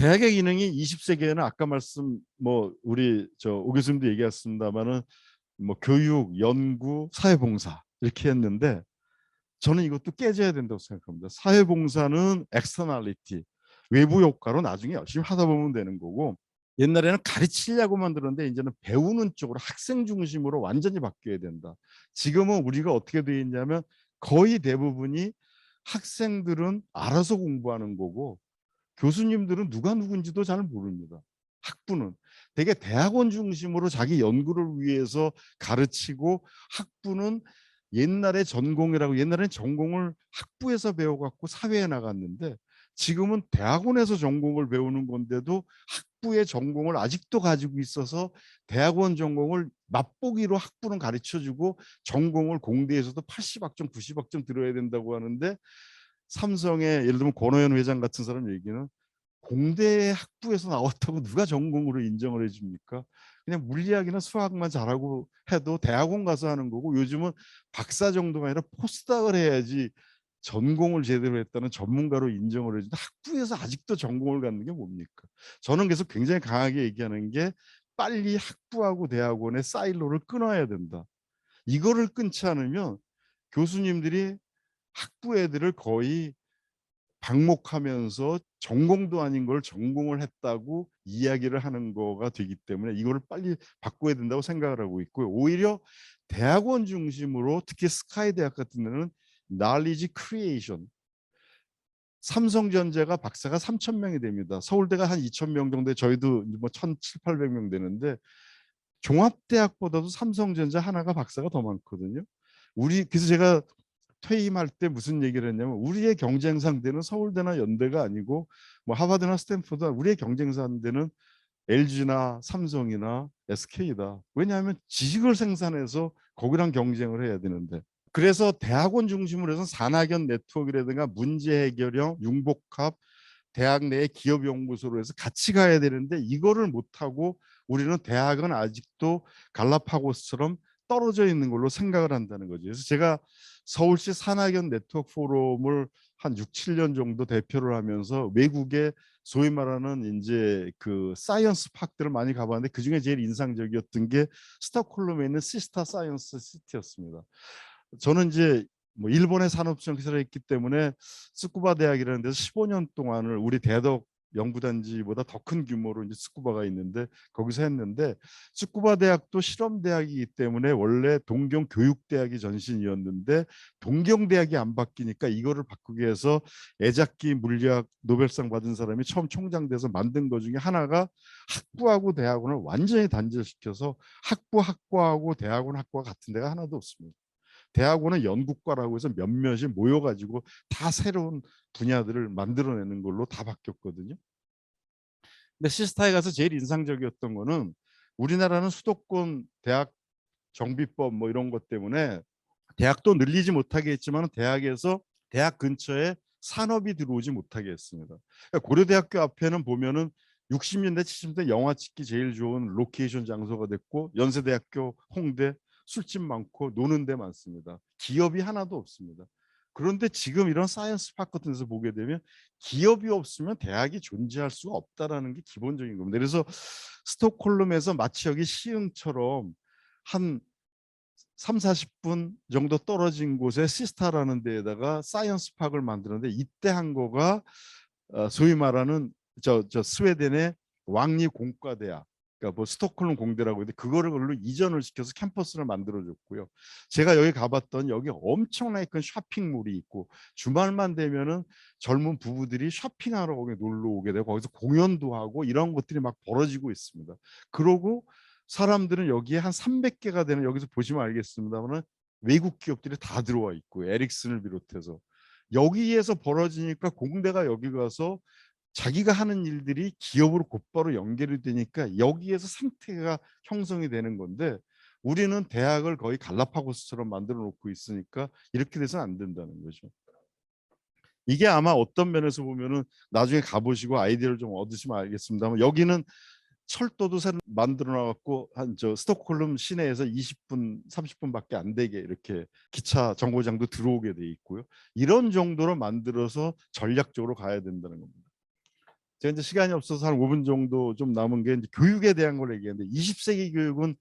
대학의 기능이 20세기에는 아까 말씀 뭐 우리 오 교수님도 얘기했습니다마는 뭐 교육, 연구, 사회봉사 이렇게 했는데 저는 이것도 깨져야 된다고 생각합니다. 사회봉사는 엑스터널리티, 외부 효과로 나중에 열심히 하다 보면 되는 거고, 옛날에는 가르치려고만 들었는데 이제는 배우는 쪽으로 학생 중심으로 완전히 바뀌어야 된다. 지금은 우리가 어떻게 되어 있냐면 거의 대부분이 학생들은 알아서 공부하는 거고 교수님들은 누가 누군지도 잘 모릅니다. 학부는 되게 대학원 중심으로 자기 연구를 위해서 가르치고, 학부는 옛날에 전공이라고, 옛날에는 전공을 학부에서 배워갖고 사회에 나갔는데 지금은 대학원에서 전공을 배우는 건데도 학부의 전공을 아직도 가지고 있어서 대학원 전공을 맛보기로 학부는 가르쳐주고 전공을 공대에서도 80학점 90학점 들어야 된다고 하는데, 삼성의 예를 들면 권오현 회장 같은 사람 얘기는 공대 학부에서 나왔다고 누가 전공으로 인정을 해줍니까? 그냥 물리학이나 수학만 잘하고 해도 대학원 가서 하는 거고, 요즘은 박사 정도가 아니라 포스닥을 해야지 전공을 제대로 했다는 전문가로 인정을 해주는데 학부에서 아직도 전공을 갖는 게 뭡니까? 저는 그래서 굉장히 강하게 얘기하는 게 빨리 학부하고 대학원의 사일로를 끊어야 된다. 이거를 끊지 않으면 교수님들이 학부 애들을 거의 방목하면서 전공도 아닌 걸 전공을 했다고 이야기를 하는 거가 되기 때문에 이거를 빨리 바꿔야 된다고 생각을 하고 있고요. 오히려 대학원 중심으로, 특히 스카이 대학 같은 데는 knowledge creation, 삼성전자가 박사가 3,000명이 됩니다. 서울대가 한 2,000명 정도, 저희도 뭐 1,700~800명 되는데 종합대학보다도 삼성전자 하나가 박사가 더 많거든요. 그래서 제가 퇴임할 때 무슨 얘기를 했냐면, 우리의 경쟁 상대는 서울대나 연대가 아니고 뭐 하버드나 스탠포드, 우리의 경쟁 상대는 LG나 삼성이나 SK다. 왜냐하면 지식을 생산해서 거기랑 경쟁을 해야 되는데. 그래서 대학원 중심으로 해서 산학연 네트워크라든가 문제 해결형, 융복합, 대학 내의 기업 연구소로 해서 같이 가야 되는데 이거를 못하고 우리는 대학은 아직도 갈라파고스처럼 떨어져 있는 걸로 생각을 한다는 거죠. 그래서 제가 서울시 산학연 네트워크 포럼을 한 6, 7년 정도 대표를 하면서 외국의 소위 말하는 이제 그 사이언스 파크들을 많이 가봤는데 그중에 제일 인상적이었던 게 스톡홀름에 있는 시스타 사이언스 시티였습니다. 저는 이제 뭐 일본의 산업시설을 했기 때문에 스쿠바 대학이라는 데서 15년 동안을, 우리 대덕 연구단지보다 더 큰 규모로 이제 스쿠바가 있는데 거기서 했는데, 스쿠바 대학도 실험 대학이기 때문에 원래 동경 교육대학이 전신이었는데 동경대학이 안 바뀌니까 이거를 바꾸기 위해서 에자키 물리학 노벨상 받은 사람이 처음 총장 돼서 만든 것 중에 하나가 학부하고 대학원을 완전히 단절시켜서 학부하고 대학원 학과가 같은 데가 하나도 없습니다. 대학원은 연구과라고 해서 몇몇이 모여가지고 다 새로운 분야들을 만들어내는 걸로 다 바뀌었거든요. 근데 시스타에 가서 제일 인상적이었던 거는, 우리나라는 수도권 대학 정비법 뭐 이런 것 때문에 대학도 늘리지 못하게 했지만 대학에서 대학 근처에 산업이 들어오지 못하게 했습니다. 그러니까 고려대학교 앞에는 보면은 60년대 70년대 영화 찍기 제일 좋은 로케이션 장소가 됐고, 연세대학교 홍대 술집 많고 노는 데 많습니다. 기업이 하나도 없습니다. 그런데 지금 이런 사이언스 파크 같은 데서 보게 되면 기업이 없으면 대학이 존재할 수가 없다라는 게 기본적인 겁니다. 그래서 스톡홀름에서 마치 여기 시흥처럼 한 30~40분 정도 떨어진 곳에 시스타라는 데에다가 사이언스 파크를 만드는데, 이때 한 거가 소위 말하는 저 스웨덴의 왕리 공과대학, 그러니까 뭐 스톡홀름 공대라고 했는데 그거를 그걸로 이전을 시켜서 캠퍼스를 만들어줬고요. 제가 여기 가봤더니 여기 엄청나게 큰 쇼핑몰이 있고 주말만 되면은 젊은 부부들이 쇼핑하러 거기 놀러 오게 되고 거기서 공연도 하고 이런 것들이 막 벌어지고 있습니다. 그러고 사람들은 여기에 한 300개가 되는, 여기서 보시면 알겠습니다만 외국 기업들이 다 들어와 있고 에릭슨을 비롯해서 여기에서 벌어지니까 공대가 여기 가서 자기가 하는 일들이 기업으로 곧바로 연결이 되니까 여기에서 생태가 형성이 되는 건데, 우리는 대학을 거의 갈라파고스처럼 만들어 놓고 있으니까 이렇게 돼서는 안 된다는 거죠. 이게 아마 어떤 면에서 보면은 나중에 가보시고 아이디어를 좀 얻으시면 알겠습니다만, 여기는 철도도 새로 만들어 놔갖고 한 저 스톡홀름 시내에서 20분 30분밖에 안 되게 이렇게 기차 정거장도 들어오게 돼 있고요. 이런 정도로 만들어서 전략적으로 가야 된다는 겁니다. 제가 이제 시간이 없어서 한 5분 정도 좀 남은 게 이제 교육에 대한 걸 얘기하는데 20세기 교육은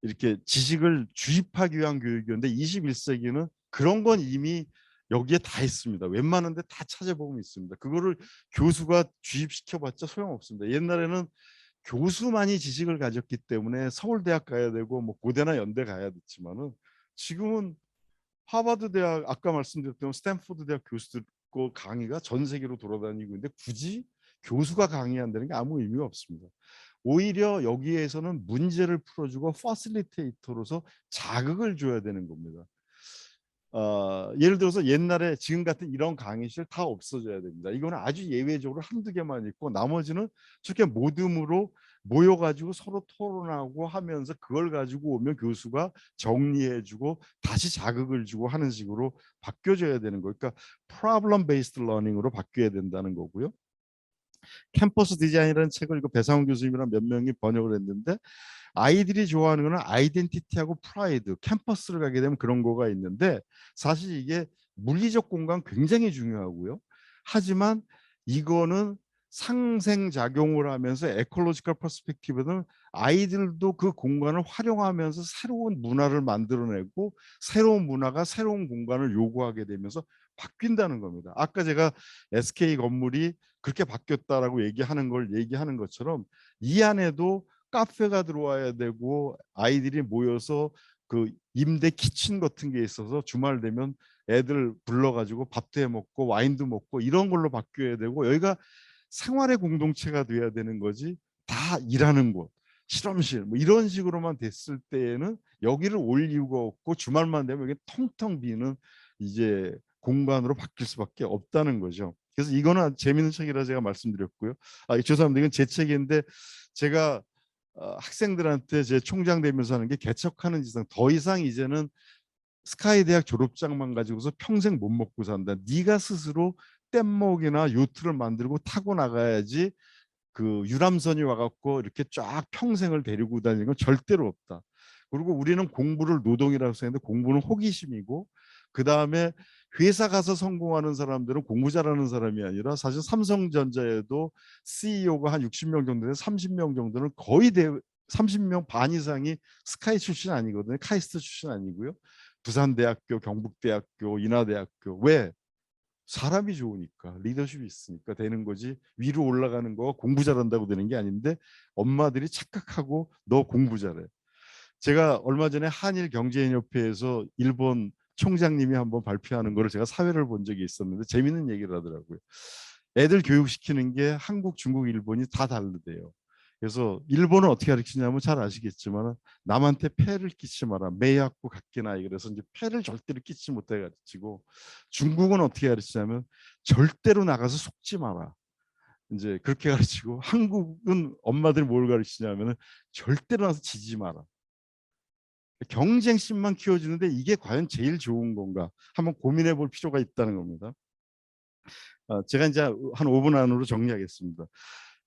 이렇게 지식을 주입하기 위한 교육이었는데 21세기는 그런 건 이미 여기에 다 있습니다. 웬만한 데 다 찾아보면 있습니다. 그거를 교수가 주입시켜봤자 소용없습니다. 옛날에는 교수만이 지식을 가졌기 때문에 서울대학 가야 되고 뭐 고대나 연대 가야 됐지만은 지금은 하버드 대학 아까 말씀드렸던 스탠포드 대학 교수들 그 강의가 전 세계로 돌아다니고 있는데 굳이 교수가 강의한다는 게 아무 의미가 없습니다. 오히려 여기에서는 문제를 풀어주고 퍼실리테이터로서 자극을 줘야 되는 겁니다. 예를 들어서 옛날에 지금 같은 이런 강의실 다 없어져야 됩니다. 이거는 아주 예외적으로 한두 개만 있고 나머지는 저렇게 모듬으로 모여가지고 서로 토론하고 하면서 그걸 가지고 오면 교수가 정리해주고 다시 자극을 주고 하는 식으로 바뀌어져야 되는 거예요. 그러니까 problem based learning으로 바뀌어야 된다는 거고요. 캠퍼스 디자인이라는 책을 이거 배상훈 교수님이랑 몇 명이 번역을 했는데 아이들이 좋아하는 거는 아이덴티티하고 프라이드, 캠퍼스를 가게 되면 그런 거가 있는데 사실 이게 물리적 공간 굉장히 중요하고요. 하지만 이거는 상생작용을 하면서 에콜로지컬 퍼스펙티브는 아이들도 그 공간을 활용하면서 새로운 문화를 만들어내고 새로운 문화가 새로운 공간을 요구하게 되면서 바뀐다는 겁니다. 아까 제가 SK 건물이 그렇게 바뀌었다라고 얘기하는 것처럼 이 안에도 카페가 들어와야 되고 아이들이 모여서 그 임대 키친 같은 게 있어서 주말 되면 애들 불러가지고 밥도 해 먹고 와인도 먹고 이런 걸로 바뀌어야 되고 여기가 생활의 공동체가 돼야 되는 거지 다 일하는 곳 실험실 뭐 이런 식으로만 됐을 때에는 여기를 올 이유가 없고 주말만 되면 이게 텅텅 비는 이제 공간으로 바뀔 수밖에 없다는 거죠. 그래서 이거는 재미있는 책이라 제가 말씀드렸고요. 죄송합니다. 이건 제 책인데 제가 학생들한테 제 총장 되면서 하는 게 개척하는 지상 더 이상 이제는 스카이 대학 졸업장만 가지고서 평생 못 먹고 산다. 네가 스스로 뗏목이나 요트를 만들고 타고 나가야지 그 유람선이 와갖고 이렇게 쫙 평생을 데리고 다니는 건 절대로 없다. 그리고 우리는 공부를 노동이라고 생각하는데 공부는 호기심이고 그 다음에 회사 가서 성공하는 사람들은 공부 잘하는 사람이 아니라 사실 삼성전자에도 CEO가 한 60명 정도 되는데 30명 정도는 거의 30명 반 이상이 스카이 출신 아니거든요. 카이스트 출신 아니고요. 부산대학교, 경북대학교, 인하대학교. 왜? 사람이 좋으니까 리더십이 있으니까 되는 거지 위로 올라가는 거 공부 잘한다고 되는 게 아닌데 엄마들이 착각하고 너 공부 잘해. 제가 얼마 전에 한일 경제협회에서 일본 총장님이 한번 발표하는 거를 제가 사회를 본 적이 있었는데 재밌는 얘기를 하더라고요. 애들 교육시키는 게 한국, 중국, 일본이 다 다르대요. 그래서 일본은 어떻게 가르치냐면 잘 아시겠지만 남한테 폐를 끼치지 마라. 매약고 각기나이 그래서 이제 폐를 절대로 끼치지 못하게 가르치고 중국은 어떻게 가르치냐면 절대로 나가서 속지 마라. 이제 그렇게 가르치고 한국은 엄마들이 뭘 가르치냐면 절대로 나서 지지 마라. 경쟁심만 키워주는데 이게 과연 제일 좋은 건가 한번 고민해 볼 필요가 있다는 겁니다. 제가 이제 한 5분 안으로 정리하겠습니다.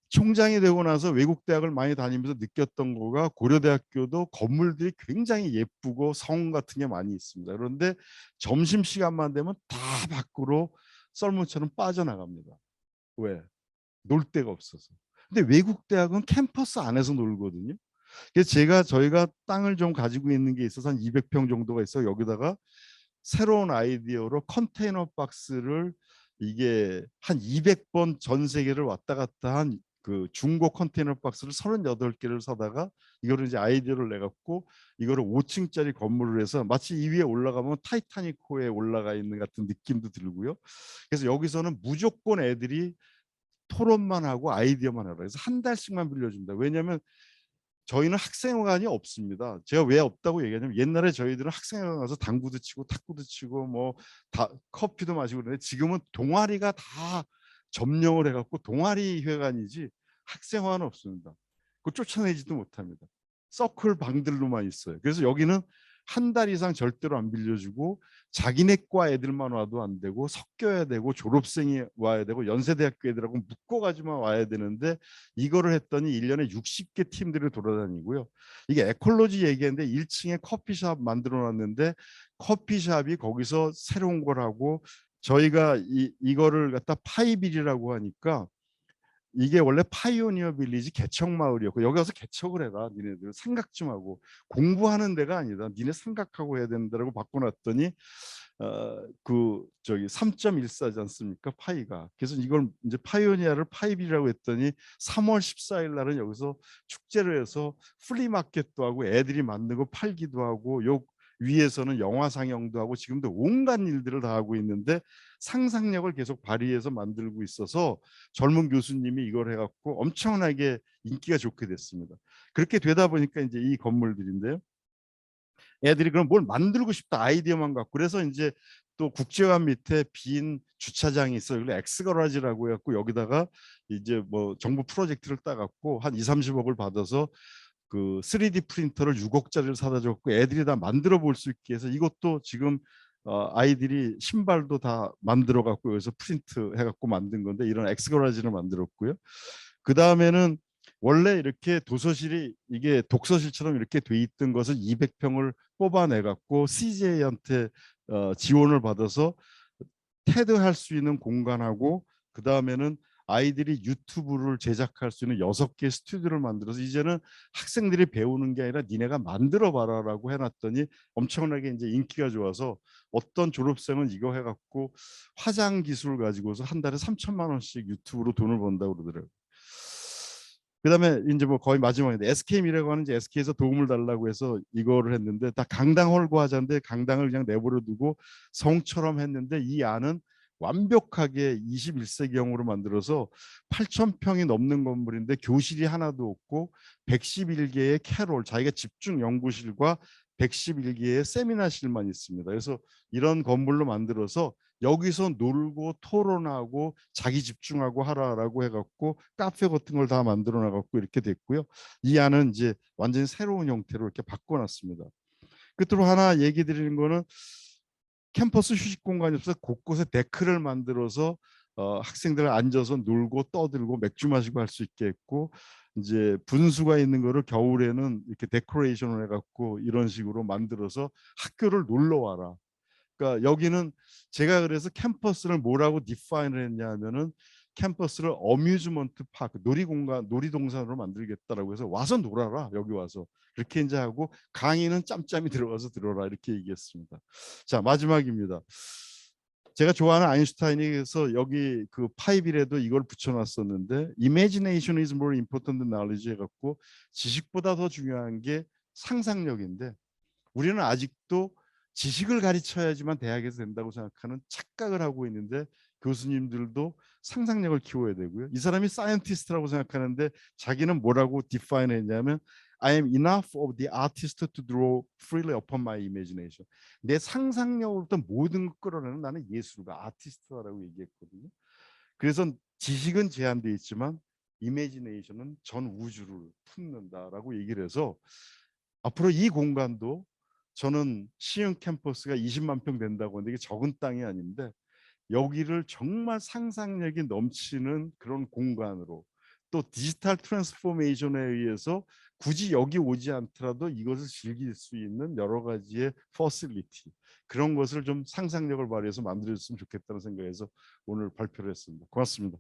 총장이 되고 나서 외국 대학을 많이 다니면서 느꼈던 거가 고려대학교도 건물들이 굉장히 예쁘고 성 같은 게 많이 있습니다. 그런데 점심시간만 되면 다 밖으로 썰물처럼 빠져나갑니다. 왜? 놀 데가 없어서. 근데 외국 대학은 캠퍼스 안에서 놀거든요. 그래서 저희가 땅을 좀 가지고 있는 게 있어서 한 200평 정도가 있어 여기다가 새로운 아이디어로 컨테이너 박스를 이게 한 200번 전 세계를 왔다 갔다 한 그 중고 컨테이너 박스를 38개를 사다가 이거를 이제 아이디어를 내갖고 이거를 5층짜리 건물을 해서 마치 이 위에 올라가면 타이타닉호에 올라가 있는 같은 느낌도 들고요. 그래서 여기서는 무조건 애들이 토론만 하고 아이디어만 하라. 그래서 한 달씩만 빌려준다. 왜냐하면 저희는 학생회관이 없습니다. 제가 왜 없다고 얘기하냐면 옛날에 저희들은 학생회관 가서 당구도 치고 탁구도 치고 뭐 다 커피도 마시고 그러는데 지금은 동아리가 다 점령을 해갖고 동아리 회관이지 학생회관은 없습니다. 그 쫓아내지도 못합니다. 서클 방들로만 있어요. 그래서 여기는 한 달 이상 절대로 안 빌려주고 자기네 과 애들만 와도 안 되고 섞여야 되고 졸업생이 와야 되고 연세대학교 애들하고 묶어가지고만 와야 되는데 이거를 했더니 1년에 60개 팀들이 돌아다니고요. 이게 에콜로지 얘기했는데 1층에 커피숍 만들어 놨는데 커피숍이 거기서 새로운 걸 하고 저희가 이거를 갖다 파이빌이라고 하니까 이게 원래 파이오니어 빌리지 개척 마을이었고 여기 와서 개척을 해라. 니네들 생각 좀 하고 공부하는 데가 아니다. 니네 생각하고 해야 된다라고 바꿔놨더니 그 저기 3.14지 않습니까? 파이가. 그래서 이걸 이제 파이오니아를 파이비라고 했더니 3월 14일 날은 여기서 축제를 해서 플리마켓도 하고 애들이 만들고 팔기도 하고 요 위에서는 영화 상영도 하고 지금도 온갖 일들을 다 하고 있는데 상상력을 계속 발휘해서 만들고 있어서 젊은 교수님이 이걸 해갖고 엄청나게 인기가 좋게 됐습니다. 그렇게 되다 보니까 이제 이 건물들인데요. 애들이 그럼 뭘 만들고 싶다 아이디어만 갖고 그래서 이제 또 국제관 밑에 빈 주차장이 있어요. 그래서 엑스거라지라고 해갖고 여기다가 이제 뭐 정부 프로젝트를 따갖고 한 2, 30억을 받아서 그 3D 프린터를 6억짜리를 사다 줬고 애들이 다 만들어 볼 수 있게 해서 이것도 지금 아이들이 신발도 다 만들어 갖고 여기서 프린트 해갖고 만든 건데 이런 엑스거라지를 만들었고요. 그 다음에는 원래 이렇게 도서실이 이게 독서실처럼 이렇게 돼 있던 것을 200평을 뽑아내 갖고 CJ한테 지원을 받아서 테드 할 수 있는 공간하고 그 다음에는 아이들이 유튜브를 제작할 수 있는 6개 스튜디오를 만들어서 이제는 학생들이 배우는 게 아니라 니네가 만들어 봐라라고 해놨더니 엄청나게 이제 인기가 좋아서 어떤 졸업생은 이거 해갖고 화장 기술 가지고서 한 달에 3천만 원씩 유튜브로 돈을 번다고 그러더라고요. 그다음에 이제 뭐 거의 마지막인데 SK미래가 하는 이제 SK에서 도움을 달라고 해서 이거를 했는데 다 강당 헐고 하자는데 강당을 그냥 내버려 두고 성처럼 했는데 이 안은 완벽하게 21세기형으로 만들어서 8,000평이 넘는 건물인데 교실이 하나도 없고 111개의 캐롤 자기가 집중 연구실과 111개의 세미나실만 있습니다. 그래서 이런 건물로 만들어서 여기서 놀고 토론하고 자기 집중하고 하라라고 해갖고 카페 같은 걸 다 만들어 놔갖고 이렇게 됐고요. 이 안은 이제 완전히 새로운 형태로 이렇게 바꿔놨습니다. 끝으로 하나 얘기 드리는 거는 캠퍼스 휴식 공간이 없어서 곳곳에 데크를 만들어서 학생들 앉아서 놀고 떠들고 맥주 마시고 할 수 있게 했고 이제 분수가 있는 거를 겨울에는 이렇게 데코레이션을 해갖고 이런 식으로 만들어서 학교를 놀러 와라. 그러니까 여기는 제가 그래서 캠퍼스를 뭐라고 디파인을 했냐 하면은 캠퍼스를 어뮤즈먼트 파크 놀이공간 놀이동산으로 만들겠다라고 해서 와서 놀아라 여기 와서 그렇게 이제 하고 강의는 짬짬이 들어가서 들어라 이렇게 얘기했습니다. 자 마지막입니다. 제가 좋아하는 아인슈타인이 여기 그 파이빌에도 이걸 붙여놨었는데 imagination is more important than knowledge 해갖고 지식보다 더 중요한 게 상상력인데 우리는 아직도 지식을 가르쳐야지만 대학에서 된다고 생각하는 착각을 하고 있는데 교수님들도 상상력을 키워야 되고요. 이 사람이 사이언티스트라고 생각하는데 자기는 뭐라고 디파인 했냐면 I am enough of the artist to draw freely upon my imagination. 내 상상력으로부터 모든 걸 끌어내는 나는 예술가, 아티스트라고 얘기했거든요. 그래서 지식은 제한되어 있지만 이미지네이션은 전 우주를 품는다라고 얘기를 해서 앞으로 이 공간도 저는 시흥 캠퍼스가 20만 평 된다고 하는데 이게 적은 땅이 아닌데 여기를 정말 상상력이 넘치는 그런 공간으로 또 디지털 트랜스포메이션에 의해서 굳이 여기 오지 않더라도 이것을 즐길 수 있는 여러 가지의 퍼실리티 그런 것을 좀 상상력을 발휘해서 만들어줬으면 좋겠다는 생각에서 오늘 발표를 했습니다. 고맙습니다.